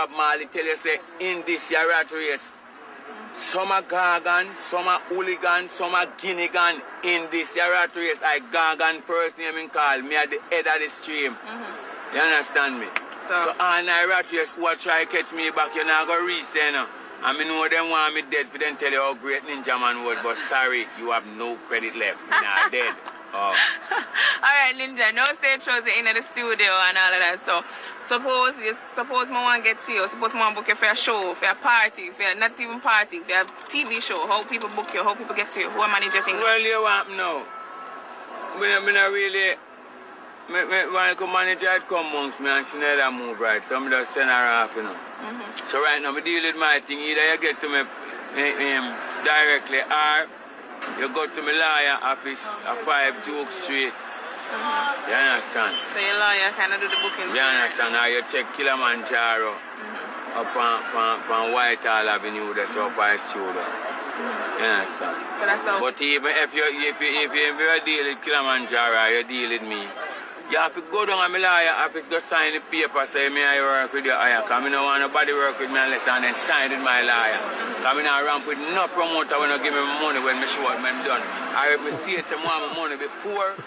Bob Marley tell you say in this year rat race, some are Gargan, some are hooligan, some are Guinean. In this year rat race, I Gargan first name in call. Me at the head of the stream. You understand me? So all I rat race who try to catch me back, you're not going to reach there now. I mean, know them want me dead for them tell you how great Ninja Man was, but sorry, you have no credit left. You're not dead. Oh. Alright, Ninja, no say shows in the studio and all of that. So suppose me want to get to you, suppose me want to book you for a show, for a party, for a, not even party, for a TV show, how people book you, how people get to you, who are managers in? Well, you want me now. Me not really. Me want to manage her come amongst me and she never move right. So I'm just send her off, you know. So right now, I deal with my thing. Either you get to me directly or you go to my lawyer office at 5 Duke Street. You understand? So your lawyer kind of do the bookings? You understand? Or you check Kilimanjaro up on Whitehall Avenue, that's up by students. You understand? So that's all. But even if you deal with Kilimanjaro, you deal with me. You have to go down to my lawyer office, go sign the paper, say me I work with you, because I don't want nobody work with me unless I then sign with my lawyer. Because I don't ramp with no promoter when I give me money when I show what I'm done. I if I state some more money before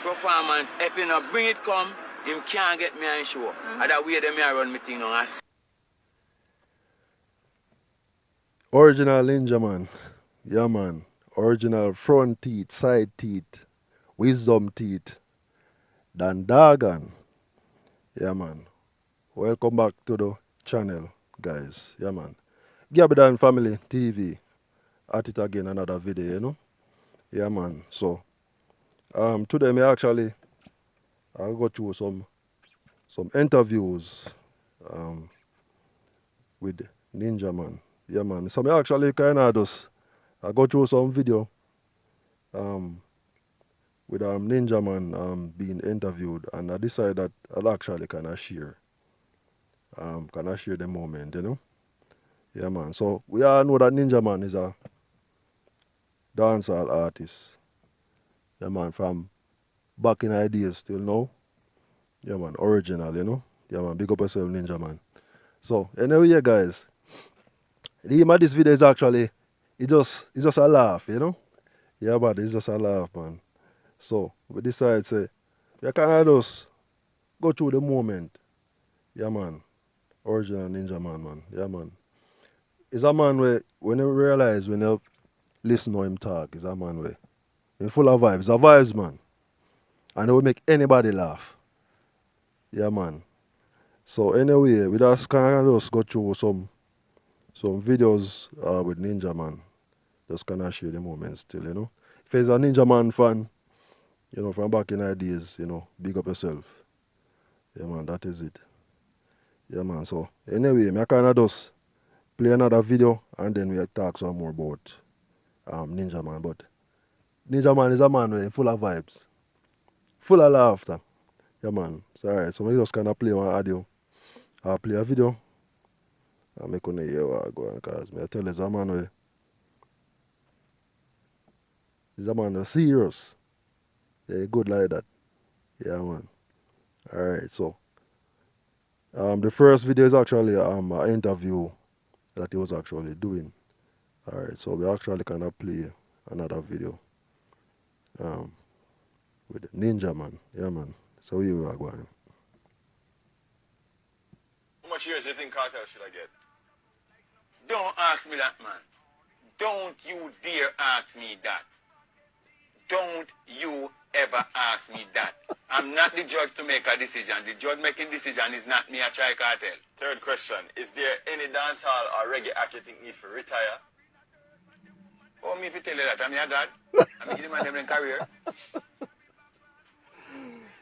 performance, if you not bring it come, him can't get me on show. And that way them I run my thing now. Original Ninja Man. Yeah, man. Original front teeth, side teeth, wisdom teeth. Dan Dagan. Yeah, man. Welcome back to the channel, guys. Yeah, man. Gabidan Family TV. At it again, another video, you know. Yeah, man. So, today I'll go through some interviews with Ninja Man. Yeah, man. So, I go through some video with Ninja Man being interviewed, and I decided that I'll actually kind of share the moment, you know. Yeah, man. So we all know that Ninja Man is a dancehall artist. Yeah, man. From back in the days till now. Yeah, man. Original, you know. Yeah, man. Big up yourself, Ninja Man. So anyway, yeah, guys. The aim of this video is actually it's just a laugh, you know. Yeah, but it's just a laugh, man. So we decided say we kind of just go through the moment. Yeah, man. Original Ninja Man, man. Yeah, man. It's a man where when you realize when you listen to him talk, it's a man where he's full of vibes. It's a vibes, man. And it will make anybody laugh. Yeah, man. So anyway, we just kind of just go through some videos with Ninja Man. Just kind of share the moments still, you know. If he's a Ninja Man fan, you know, from back in the days, you know, big up yourself. Yeah, man, that is it. Yeah, man. So anyway, I kind of just play another video and then we talk some more about Ninja Man. But Ninja Man is a man where full of vibes, full of laughter. Yeah, man. So alright, so we just kind of play one audio. I'll play a video and make on hear what I go on, because I tell you, it's a man where he's a man who's serious. Yeah, good like that. Yeah, man. Alright, so the first video is actually an interview that he was actually doing. Alright, so we actually kind of play another video with Ninja Man. Yeah, man. So here we are going. How much years do you think Cartel should I get? Don't ask me that, man. Don't you dare ask me that. Don't you ever ask me that. I'm not the judge to make a decision. The judge making decision is not me, a Chai Cartel. Third question, is there any dancehall or reggae act you think needs to retire? Oh, me if you tell you that, I'm your God. I'm giving my name and career.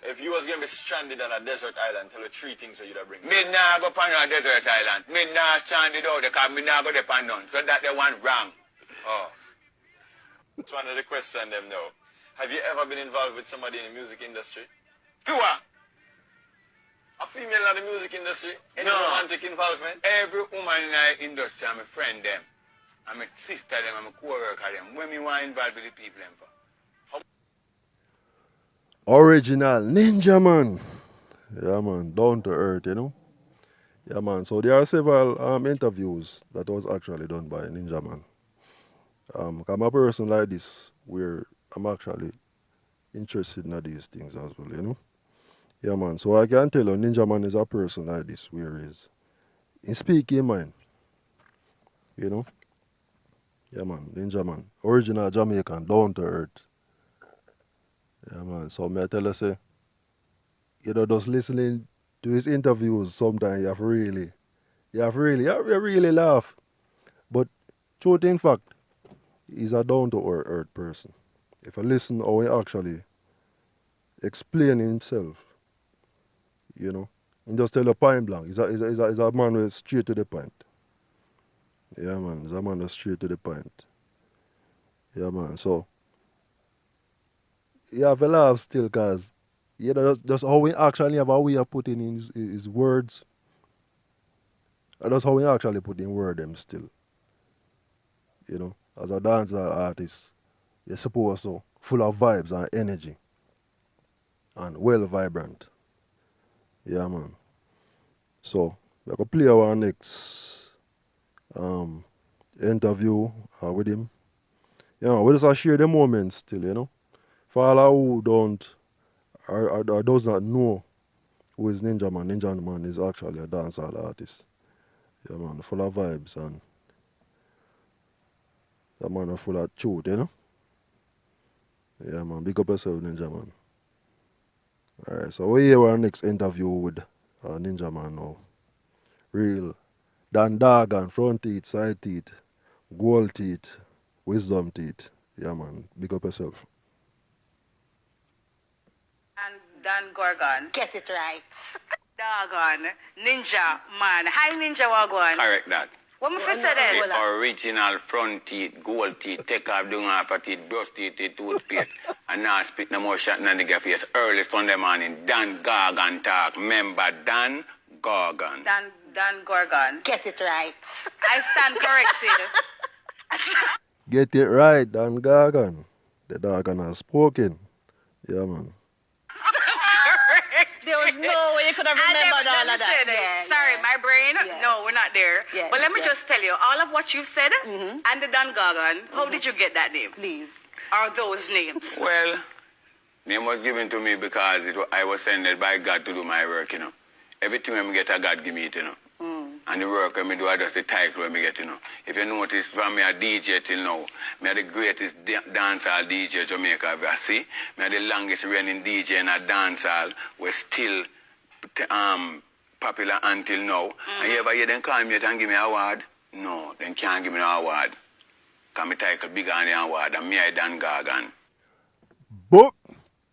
If you was going to be stranded on a desert island, tell me 3 things that you'd have bring. Me nah go pan on a desert island. Me nah stranded out because me nah go depend on. So that the one wrong. Oh. It's one of the questions them know. Have you ever been involved with somebody in the music industry? To what? A female in the music industry? Any No. romantic involvement? Every woman in the industry, I'm a friend them. I'm a sister them, I'm a co-worker them. When me want involved with the people them for. Original Ninja Man. Yeah, man. Down to earth, you know. Yeah, man. So there are several interviews that was actually done by Ninja Man. I'm a person like this where I'm actually interested in these things as well, you know? Yeah, man. So I can tell you, Ninja Man is a person like this where he speak in mind, you know? Yeah, man. Ninja Man. Original Jamaican, down to earth. Yeah, man. So may I tell you, say, you know, just listening to his interviews sometimes you really laugh. But truth in fact, he's a down to earth person. If I listen how he actually explain himself, you know, he just tell you point blank. He's a man who's straight to the point. Yeah, man. He's a man who's straight to the point. Yeah, man. So, you have a laugh still, because, you know, just how he actually have a way of putting in his words. And that's how he actually put in word them still. You know, as a dancehall artist, you're supposed to full of vibes and energy and well vibrant. Yeah, man. So, we can play our next um, interview with him. Yeah, we just share the moments still, you know. For all who don't or does not know who is Ninja Man is actually a dancehall artist. Yeah, man, full of vibes and that man is full of truth, you know. Yeah, man, big up yourself, Ninja Man. Alright, so we hear our next interview with Ninja Man now. Real Dan Dagan, front teeth, side teeth, gold teeth, wisdom teeth. Yeah, man, big up yourself. And Dan Gorgon. Get it right. Doggone. Ninja Man. Hi, Ninja Wagwan. Correct that. What me say then? The original front teeth, gold teeth, take off down half a teeth, brush teeth, toothpaste, and now spit no more shot in the face. Early Sunday morning, Dan Gorgon talk. Remember, Dan Gorgon. Dan Gorgon. Get it right. I stand corrected. Get it right, Dan Gagan. The Dagan has spoken. Yeah, man. There was no way you could have remembered all of that. Yeah, sorry, my brain. Yeah. No, we're not there. Yes, but let me just tell you, all of what you said and the Dan Gagan, how did you get that name? Please. Or those names? Well, name was given to me because I was sent by God to do my work, you know. Everything when I get a God give me it, you know. And the work when I do, I just the title when I get, you know. If you notice, from me a DJ till now, me the greatest dancehall DJ Jamaica ever see. Me the longest running DJ in a dancehall, was still popular until now. And you ever hear them call me and give me an award? No, they can't give me no award. Because my title bigger than the award, and me I Dan Gagan. But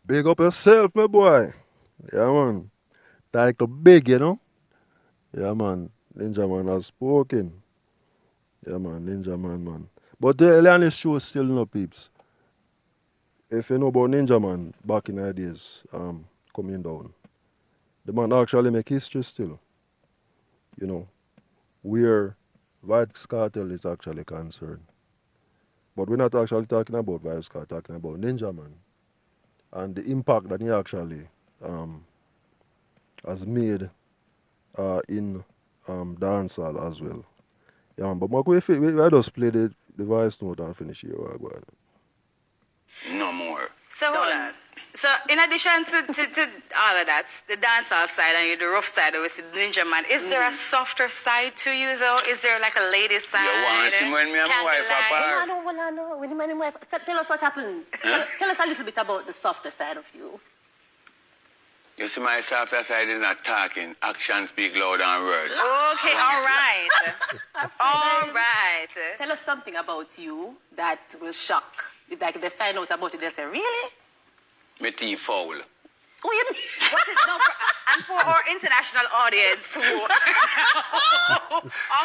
big up yourself, my boy. Yeah, man. Title big, you know. Yeah, man. Ninja Man has spoken. Yeah, man. Ninja Man, man. But the Elianis show still no peeps. If you know about Ninja Man back in the days, coming down, the man actually make history still. You know, where Vibes Cartel is actually concerned. But we're not actually talking about Vibes Cartel, talking about Ninja Man and the impact that he actually has made in dancehall as well. Yeah, but Mark, we just play the voice note and finish here. No more. So in addition to all of that, the dancehall side and the rough side of it, the Ninja Man, is there a softer side to you though? Is there like a lady side? You want to see when me and my wife apart? No. When my wife, tell us what happened. Huh? Tell us a little bit about the softer side of you. You see, my softer side is not talking. Actions speak louder than words. Okay, all right. All right. Tell us something about you that will shock. Like if they find out about it, they say, really? My teeth foul. Oh, you What is, no, and for our international audience who off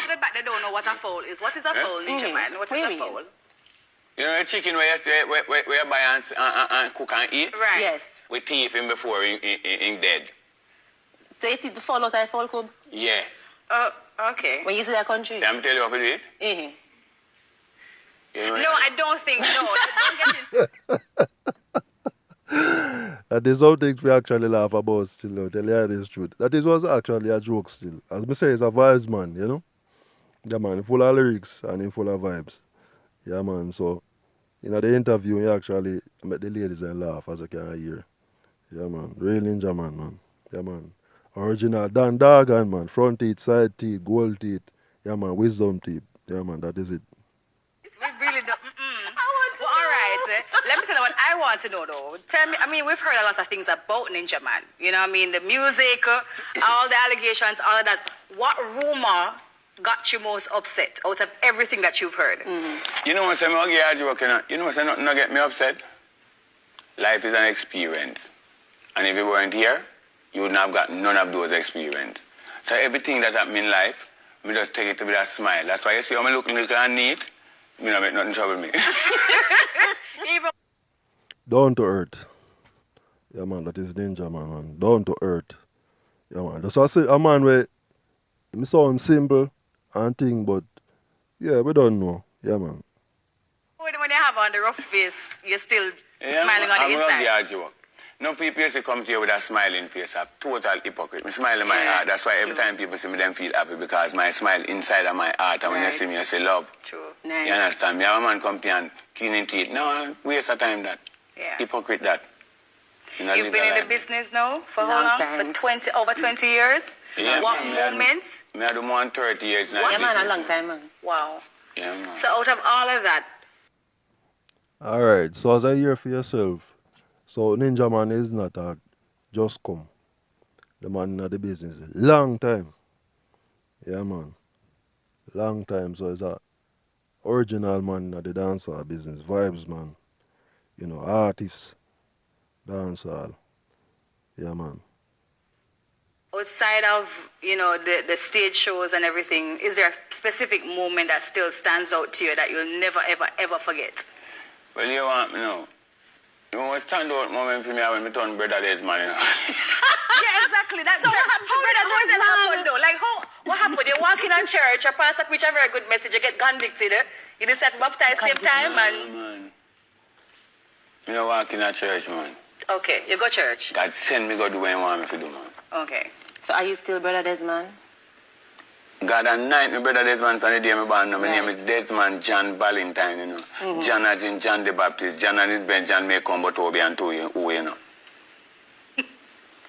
the bat they don't know what a foal is. What is a foal, Ninja Man? What is a foal? You know the chicken where you buy and cook and eat? Right. Yes. With teeth in before in dead. So you think the fall out of fall cub? Yeah. Okay. When you see that country? I'm telling you how to do it. Mm-hmm. No, I don't think so. Don't get into That is something we actually laugh about still, tell you this truth. That is was actually a joke still. As me say, it's a vibes man, you know? Yeah man, full of lyrics and in full of vibes. Yeah man, so in the interview he actually make the ladies and laugh as I can hear. Yeah man, real ninja man. Yeah man. Original Dan Dagan man, front teeth, side teeth, gold teeth. Yeah man, wisdom teeth. Yeah man, that is it. We really don't. Well, all right. Let me tell you what I want to know, though. Tell me, I mean, we've heard a lot of things about Ninja Man. You know what I mean? The music, all the allegations, all of that. What rumor got you most upset out of everything that you've heard? You know what I'm saying? You know what I'm not get me upset? Life is an experience. And if you weren't here, you wouldn't have got none of those experiences. So everything that happened in life, we just take it with a smile. That's why you see how I look and neat. Me not make nothing trouble me. Even Down to earth. Yeah man, that is Ninja man. Down to earth. Yeah man. That's why I say a man where him sound simple and thing, but yeah, we don't know. Yeah man. when you have on the rough face, you're still Yeah, smiling on the I'm inside. not joke. No people used to come to you with a smiling face. I'm total hypocrite. I smile in my heart. That's why every time people see me, them feel happy because my smile inside of my heart. And when they see me, I say love. True. You understand? Me have a man come to you and cleaning teeth. No, waste of time that. Yeah. Hypocrite that. You know, You've live been a in the life. business now for how Long long? time. For over 20 years? Yeah, What me had- moments? Me I do more than 30 years now. Yeah, in man, a business. long time, man. Wow. Yeah, man. So out of all of that, Alright, so as I hear for yourself, so Ninja Man is not a just come. The man in the business. Long time. Yeah man. Long time. So it's a original man in the dancehall business. Vibes man. You know, artist, dancehall. Yeah man. outside of, the stage shows and everything, is there a specific moment that still stands out to you that you'll never, ever, ever forget? Well, you want me know. You want to stand out moment for me when me turn brother days, man, you know. Yeah, exactly. That's so what happened happen though? Like what happened? You walk in a church, a pastor preach a very good message, you get convicted, you just get baptized same time and Man. You know, walk in a church, man. okay, you go church. God send me go do what he want me to do, man. Okay. So are you still brother Desmond? God anoint me brother Desmond from the day me born. My name Right. is Desmond John Valentine, you know. John as in John the Baptist. John and his Ben John may come but Toby and two, you know.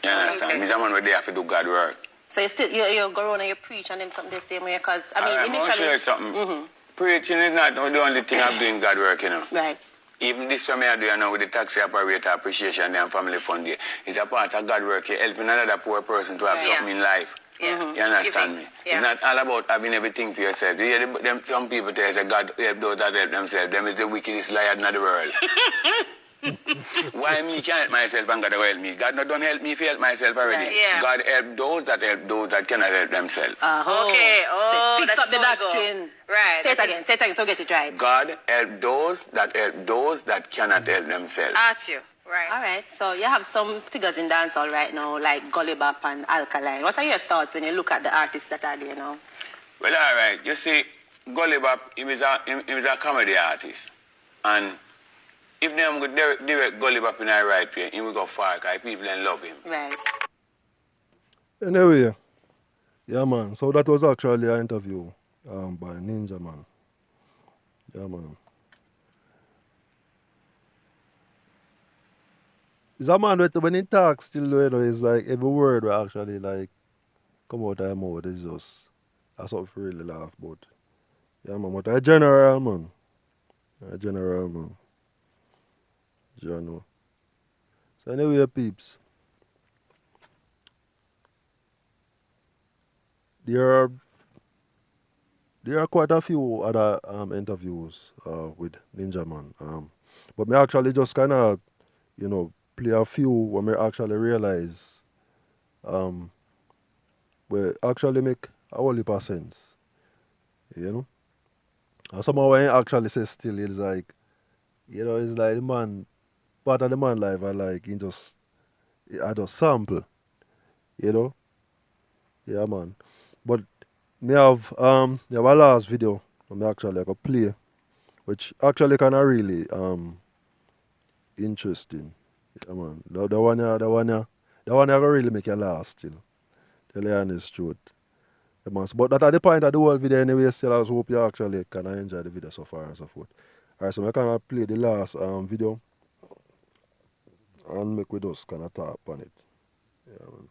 You understand? Okay. Me's a man where they have to do God work. So you go around and you preach and them something the same way, because I mean Alright, I'll show you initially. something. Preaching is not the only thing I'm doing God work, you know. Right. Even this one I do you know with the taxi operator appreciation and family fund there. It's a part of God work. You're helping another poor person to have Yeah. something in life. Yeah. You understand me? Yeah. It's not all about having everything for yourself. You hear them, some people tell us that God help those that help themselves. Them is the wickedest liar in the world. Why me can't help myself and God will help me? God not don't help me if I help myself already. Right. Yeah. God help those that cannot help themselves. Okay. Oh, Fix that's up the so good. doctrine. Right. Say it again, so get it right. God help those that cannot help themselves. At you. Right. All right, so you have some figures in dancehall right now, like Gully Bop and Alkaline. What are your thoughts when you look at the artists that are there now? Well, all right. You see, Gully Bop, he was a comedy artist. And if them go direct Gully Bop in the right way, he will go far because people then love him. Right. Anyway, yeah man. So that was actually an interview by Ninja Man. Yeah man. It's a man when he talks still, you know, it's like every word will actually like come out of his mouth. It's just that's something to really laugh about. Yeah man, but a general man. A general man. You know. So anyway, peeps. There are quite a few other interviews with Ninja Man. But me actually just kind of, you know, play a few when me actually realize we actually make a whole heap of sense. You know? And somehow when he actually says still, it's like, you know, it's like the man, part of the man life, I just sample. You know? Yeah, man. But me have a last video I me actually like a play, which actually kinda really interesting. Yeah, man. The one you really make you laugh still. Tell you the honest truth. Yeah, man. But that at the point of the whole video anyway, still I hope you actually can enjoy the video so far and so forth. Alright, so I can play the last video and make we just kind of talk on it. Yeah, man.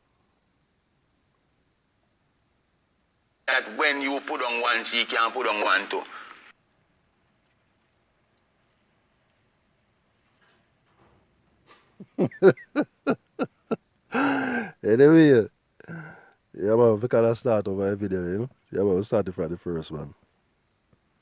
That when you put on one cheek, you can put on one too. Anyway, yeah, man, we can start over a video, you know? Yeah, man, we started from the first one.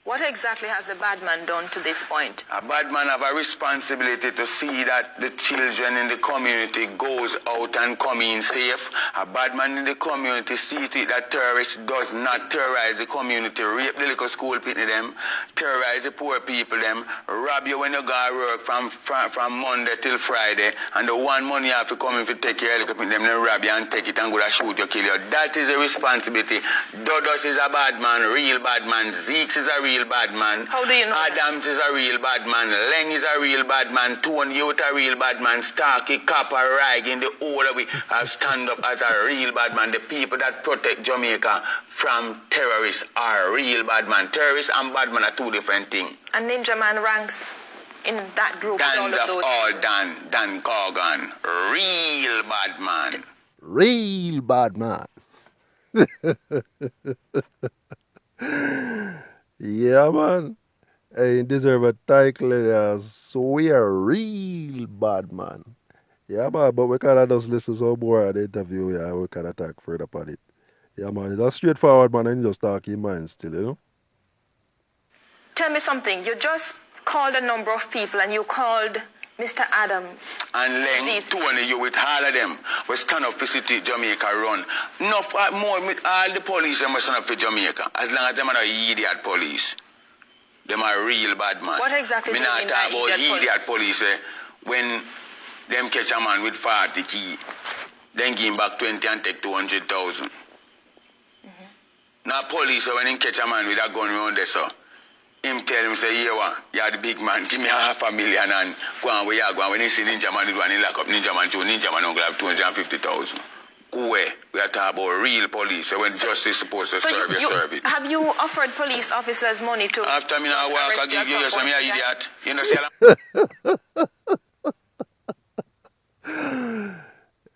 What exactly has the bad man done to this point? A bad man have a responsibility to see that the children in the community goes out and come in safe. A bad man in the community see to it that terrorists does not terrorize the community, rape the little school people them, terrorize the poor people them, rob you when you go to work from Monday till Friday, and the one money you have to come in to take your little people them, then rob you and take it and go to shoot you, kill you. That is a responsibility. Dodos is a bad man, real bad man. Zeeks is a real bad man. How do you know Adams is a real bad man. Leng is a real bad man. Tony Youth a real bad man. Starkey, Copper, Rag in the whole of we have stand up as a real bad man. The people that protect Jamaica from terrorists are real bad man. Terrorists and bad man are two different things. And Ninja Man ranks in that group with all Dan of of those. all Dan Corgan. Real bad man. Real bad man. Yeah, man. Hey, he deserve a title as swear real bad man. Yeah, man, but we kind of just listen so more of the interview, yeah, we kind of talk further about it. Yeah, man, it's a straightforward man and just talk in mind still, you know? Tell me something. You just called a number of people and you called Mr. Adams. And Leng, These- Tony, you with all of them, we stand up for city Jamaica run. Enough more with all the police them stand up for Jamaica. As long as them are not idiot police. Them are real bad man. What exactly Me do you not mean talk by about idiot idiot police when them catch a man with 40 key, then give him back 20 and take 200,000. Now police when they catch a man with a gun around there, so him tell him, say, yeah, what? You're the big man. Give me $500,000 and go on where you go. When he see Ninja Man, he go and he lock up Ninja Man too. Ninja Man will have 250,000. Go away. We are talking about real police. So when justice is supposed to serve, you serve it. Have you offered police officers money to After me now walk, I arrest give you at some some point? idiot. You know, see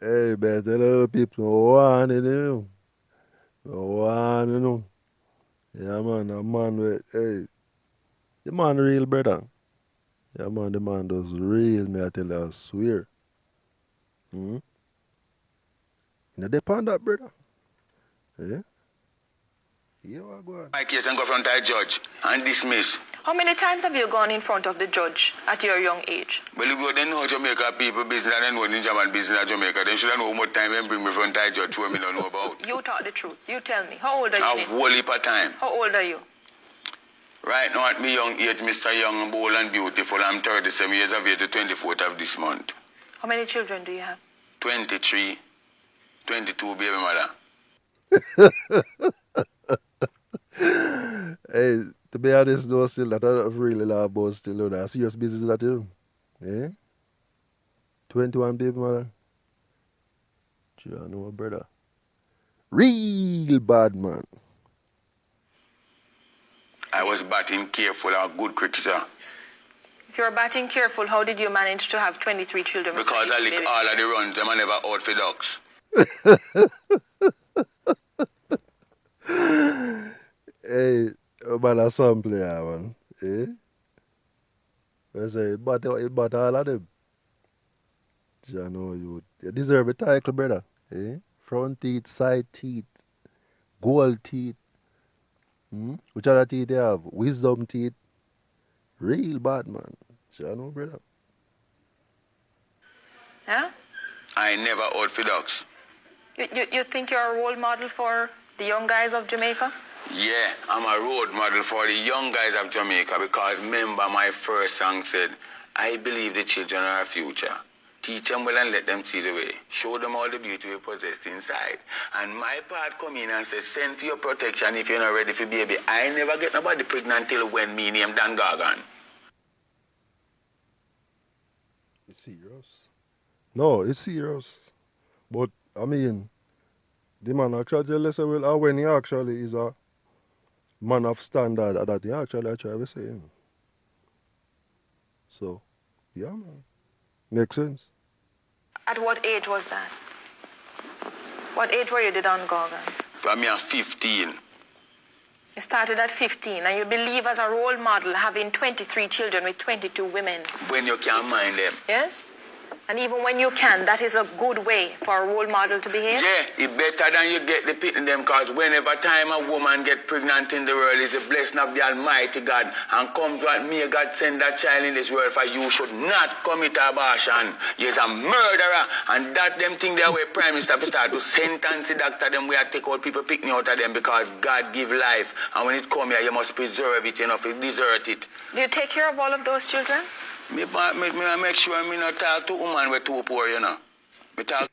Hey, man, tell other people one, you know. One, you know. Yeah, man, a man with, hey, the man real, brother. Yeah, man, the man does real, me I tell you, I swear. You know, depend that, brother. Yeah? Yeah, what go on? my case and go front of the judge and dismiss. How many times have you gone in front of the judge at your young age? Well, if you don't know Jamaica people business and then know Ninja Man business in Jamaica, then should I know how much time they bring me front of the judge who me don't know about. You talk the truth. You tell me. How old are A you? whole heap of time. How old are you? Right now at my young age, Mr. Young, bold and beautiful, I'm 37 years of age, the 24th of this month. How many children do you have? 23, 22 baby mother. Hey, to be honest, though, still, that I don't really love about still, you know, serious business that you do. Eh? 21 baby mother. You know, brother. Real bad man. I was batting careful, a good cricketer. If you're batting careful, how did you manage to have 23 children? with Because I 22 lick babies? all of the runs, them are never out for ducks. Hey, man, a sample here, man. Eh? I say, but all of them. You know, you deserve a title, brother. Eh? Front teeth, side teeth, gold teeth. Which other teeth they have? Wisdom teeth. Real bad man. You know, brother. Huh? I never out for ducks. You think you're a role model for the young guys of Jamaica? Yeah, I'm a role model for the young guys of Jamaica because remember my first song said, I believe the children are our future. Teach them well and let them see the way. Show them all the beauty we possess inside. And my part come in and say, send for your protection if you're not ready for baby. I never get nobody pregnant till when me name Dan Gargan. You serious? No, it's serious. But, I mean, the man actually tell us, well, when he actually is a man of standard, that he actually I try to say him. So, yeah, man. Makes sense. At what age was that? What age were you the Don Gorgon? From me at 15. You started at 15 and you believe as a role model having 23 children with 22 women. When you can't mind them. Yes? And even when you can, that is a good way for a role model to behave? Yeah, it's better than you get the pit in them, because whenever time a woman get pregnant in the world, is a blessing of the Almighty God, and comes what may God send that child in this world for. You should not commit abortion. You're a murderer, and that them thing there where Prime Minister start to sentence the doctor them where take out people picking out of them, because God give life, and when it come here, you must preserve it, you know, if you desert it. Do you take care of all of those children? Me make sure me not talk to woman with too poor, you know. Me talk.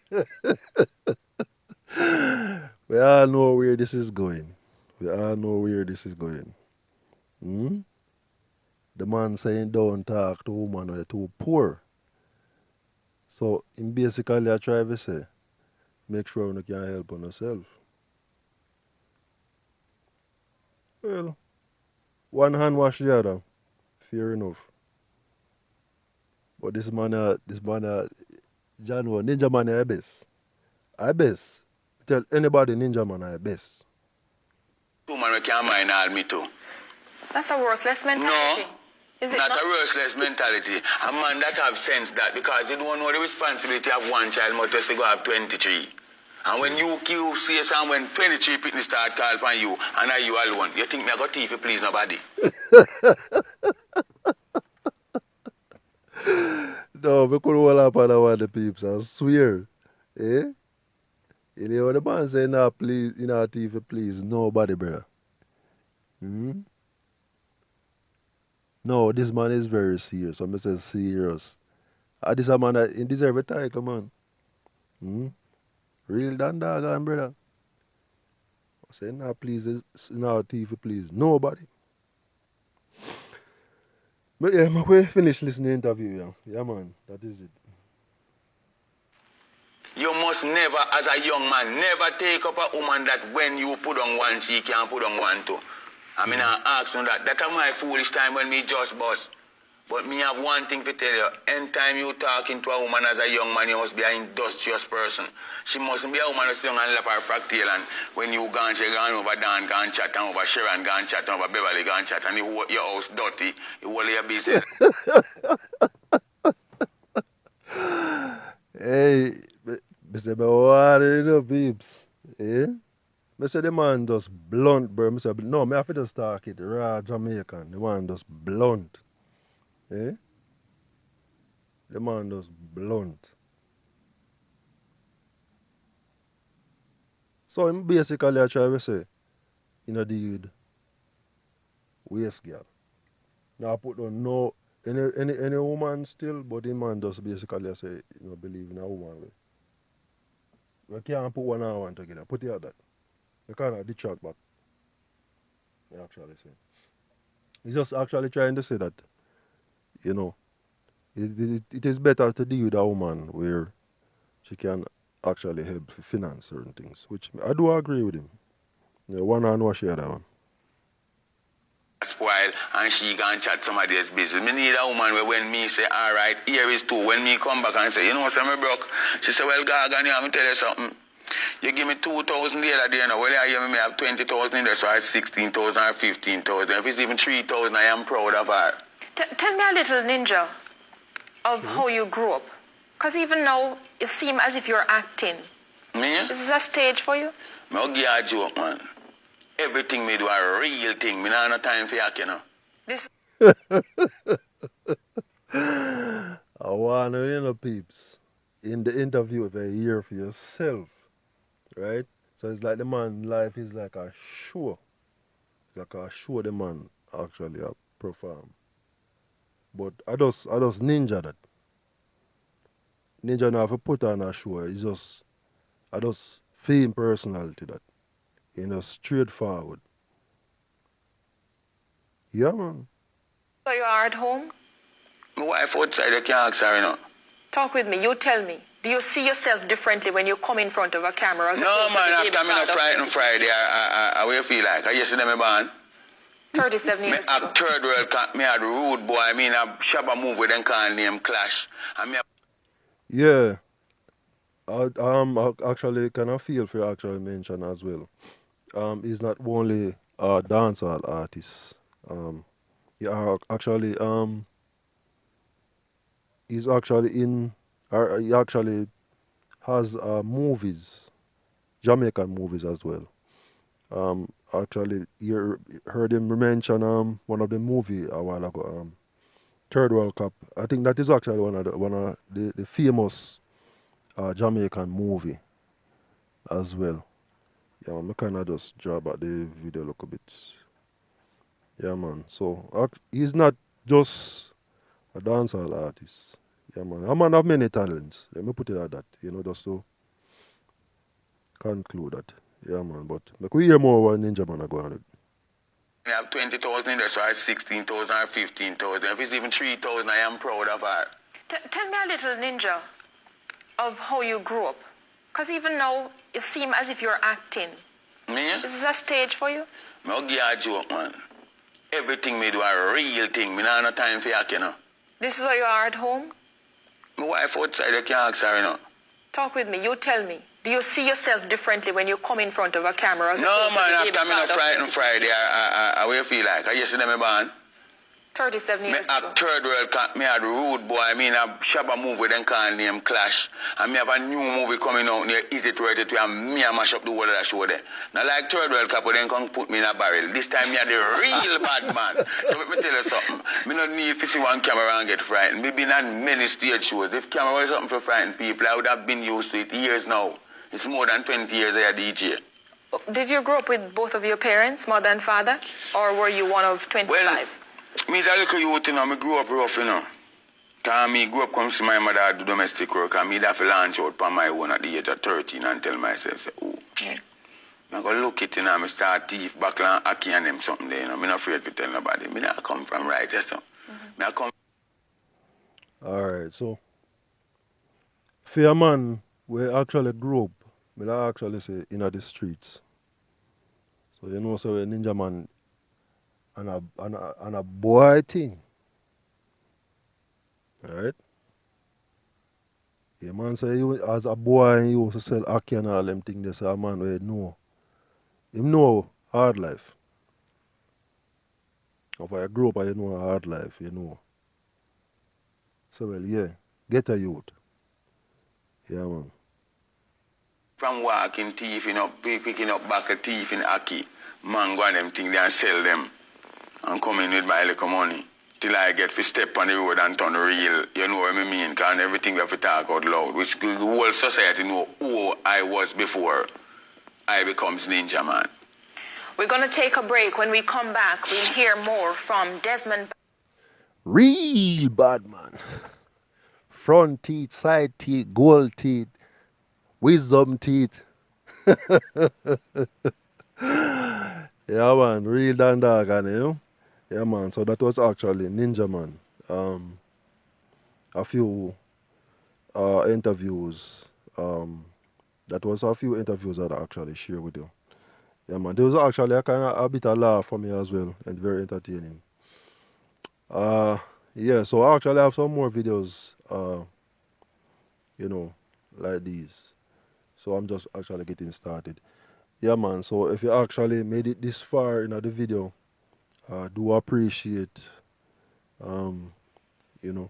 We all know where this is going. We all know where this is going. Hmm? The man saying don't talk to woman when they're too poor. So, in basically, I try to say, make sure you can help on yourself. Well, one hand wash the other. Fair enough. But this man, John, Ninja Man is best. I best. Tell anybody Ninja Man is best. Woman we can't mind all me too. That's a worthless mentality. No. Is it Not not? a worthless mentality. A man that have sense that, because you don't know the responsibility of one child, but just to go have 23. And when you see some when 23 people start call upon you, and are you alone, you think me I got thief to please nobody? No, we could roll up on one of the peeps, I swear. Eh? You know what the man say, nah, please, you know, thief, please, nobody, brother. Hmm? No, this man is very serious. I'm say serious. This a man that he deserve a title, man. Hmm? Real dan dog, brother. I say, nah, please, nah, thief, please, nobody. But yeah, we finish listening to the interview, yeah. Yeah, man, that is it. You must never, as a young man, never take up a woman that when you put on one, she can't put on one too. I mean, I ask you that. That's my foolish time when me just bust. But me have one thing to tell you. Anytime you talking to a woman as a young man, you must be an industrious person. She mustn't be a woman who's young and lap her fractal. And when you gone, she gone over Dan, gone chat, and over Sharon, gone chat, and over Beverly, gone chat, and you your house dirty, you hold your business. Hey, I say, but what you know, peeps? Eh? I say the man just blunt, bro. I say, no, I have to just talk it raw Jamaican. The man just blunt. Eh? The man just blunt. So basically I try to say, you know, dude, waste girl. Now I put on no any woman still, but the man just basically say, you know, believe in a woman. We can't put one and one together. Put it at that. You can't detract back. You actually say. He's just actually trying to say that, you know, it is better to deal with a woman where she can actually help finance certain things, which I do agree with him. Yeah, one hand wash the other one. Spoil and she gone chat somebody else's business. Me need a woman where when me say, all right, here is two. When me come back and say, you know what, I'm broke. She say, well, Gagan, I'm tell you something. You give me 2,000 the other day, now. Well, I may have 20,000 in there, so I have 16,000 or 15,000. If it's even 3,000, I am proud of her. Tell me a little, Ninja, of how you grew up. Because even now, you seem as if you're acting. Me? Is this a stage for you? I'll give you a joke, man. Everything me do a real thing. Me not have no time for yak, you know. This I want to, you know, peeps, in the interview, if you hear for yourself, right? So it's like the man life is like a show. It's like a show the man actually perform. But I just ninja that. Ninja now have to put on a show. It's just, I just feel personality that. You know, straightforward. Yeah, man. so you are at home? My wife outside, I can't ask her, you know. Talk with me. You tell me. Do you see yourself differently when you come in front of a camera? As No, opposed to man, the after day I'm in a before? frightened Friday, I will feel like. I yesterday me born. 37 Me years act ago. third world, me had rude boy. I mean, a shabba move with them call name Clash. And me Yeah, I actually kind of feel for actually mention as well. He's not only a dancehall artist. Actually he's actually in, or he actually has movies, Jamaican movies as well. Actually, you heard him mention one of the movie a while ago, Third World Cup. I think that is actually one of the famous Jamaican movie as well. Yeah, man, I kind of just draw back the video look a bit. Yeah, man. So he's not just a dancehall artist. Yeah, man. A man of many talents. Let me put it like that. Just to conclude that. Yeah, man. But we hear more what Ninja Man are going on. have 20,000 in there, so I have 16,000 or 15,000. If it's even 3,000, I am proud of her. Tell me a little, Ninja, of how you grew up. Because even now, you seem as if you're acting. Me? Is this a stage for you? I'll give you a joke, man. Everything me do a real thing. Me not have no time for yak, you know. This is how you are at home? My wife outside, you can't ask her, you know. Talk with me. You tell me. Do you see yourself differently when you come in front of a camera? As No, opposed to man, the day after I'm in a before? frightened Friday, I will feel like. I yesterday me born. 37 Me years ago. act third world, me had rude boy. I mean, a shabba move with them call name Clash. And me have a new movie coming out near Easy to Write It to, and me a mash up the whole of that show there. Now, like third world cup, then come put me in a barrel. This time, me are the real bad man. So let me tell you something. Me not need to see one camera and get frightened. Me been on many stage shows. If camera was something for frightened people, I would have been used to it years now. It's more than 20 years I a DJ. Did you grow up with both of your parents, mother and father? Or were you one of 25? Well, me is a little youth, you know. Me grew up rough, you know. Because me grew up come see my mother do domestic work, and me have to launch out on my own at the age of 13 and tell myself, say, oh, I'm going to look it, you know, I start thief, backland, aki and them something there, you know. I'm not afraid to tell nobody. Me not come from right, yes, so. Me come. All right, so for a man, we actually grew up, me like actually say, in the streets. So so a Ninja Man and a boy thing. Alright? Yeah, man say you as a boy he used to sell ackee and all them things. They say a man where know. Him know hard life. If I grew up and you know hard life, you know. So well, yeah, get a youth. Yeah, man. From walking thief, you know, picking up back a thief in Aki, mango and them things, they and sell them. And come in with my little money. Till I get to step on the road and turn real. You know what I mean? Because everything we have to talk out loud. Which the whole society know who I was before I becomes Ninja Man. We're going to take a break. When we come back, we'll hear more from Desmond. Real bad man. Front teeth, side teeth, gold teeth, wisdom teeth. Yeah, man, real dan dog, and you know. Yeah, man. So that was actually Ninja Man. A few interviews. That was a few interviews that I actually share with you. Yeah, man. There was actually a bit of laugh for me as well, and very entertaining. Yeah. So I actually have some more videos. You know, like these. So I'm just actually getting started. Yeah, man. So if you actually made it this far in the video, do appreciate, you know,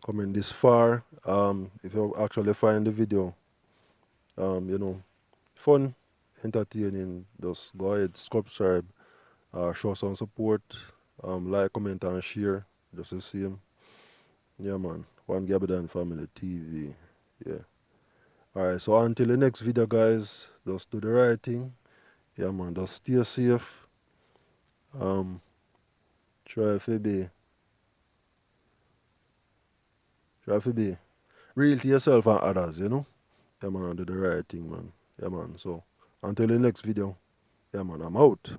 coming this far. If you actually find the video, you know, fun, entertaining, just go ahead, subscribe, show some support, like, comment, and share. Just the same. Yeah, man. One Gabadan Family TV. Yeah. Alright, so until the next video, guys, just do the right thing. Yeah, man, just stay safe. Try to be real to yourself and others, you know? Yeah, man, do the right thing, man. Yeah, man. So, until the next video, yeah, man, I'm out.